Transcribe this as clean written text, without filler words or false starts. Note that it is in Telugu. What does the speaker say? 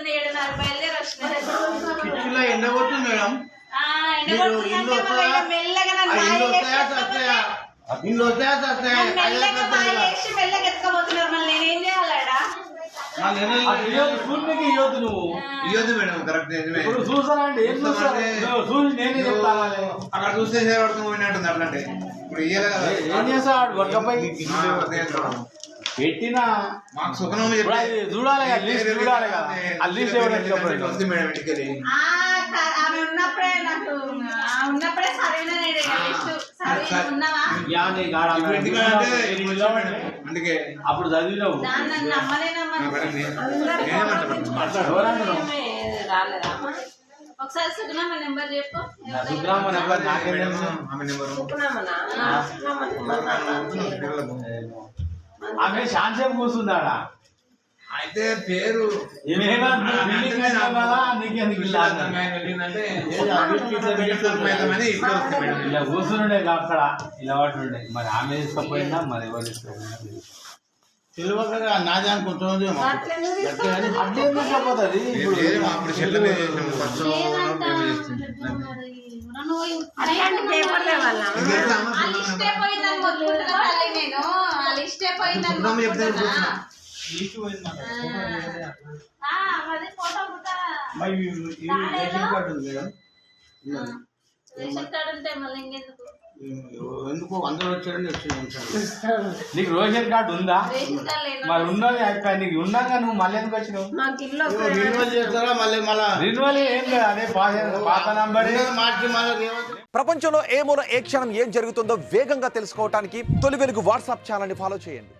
పొద్దున్న 7:30 బయలుదేరి వచ్చిన కిటికీలో ఎండగొట్టు మేడం. మెల్లగా ఎత్తుకోబోతున్నారు. మళ్ళీ నేనేం చేయాలడా? ఇవ్వద్దు మేడం. కరెక్ట్ అక్కడ చూస్తే పోయినట్టుంది. అట్లంటే ఇప్పుడు ఏం చేస్తాడు పెట్టినా మాకు సుఖనం చూడాలి ఆమె ఉన్నప్పుడే నాకు ఉన్నప్పుడే సరైన అందుకే అప్పుడు చదివినావు రాలేదా? ఒకసారి సుగుణమ్మ నెంబర్ చెప్పు. ఆమె శాంతం కూర్చుందాడా అయితే పేరు ఇలా కూర్చుండే అక్కడ ఇలా పట్టుండే. మరి ఆమె తీసుకపోయినా మరి ఎవరు తీసుకుపోయినా తెలియక నాదే అనుకుంటున్నది. అట్లే తీసుకపోతుంది. ఎందుకు అందరూ వచ్చారని నీకు రేషన్ కార్డు ఉందా? మరి ఉన్నది నీకు ఉన్నాగా నువ్వు మళ్ళీ ఎందుకు వచ్చినావు? రిన్యూవల్ చేస్తారా? మళ్ళీ రిన్యూవల్ ఏం లేదు. అదే పాత నంబర్ మార్చి మళ్ళీ. ప్రపంచంలో ఏ మూల ఏ క్షణం ఏం జరుగుతుందో వేగంగా తెలుసుకోవడానికి తొలి వెలుగు వాట్సాప్ ఛానల్ని ఫాలో చేయండి.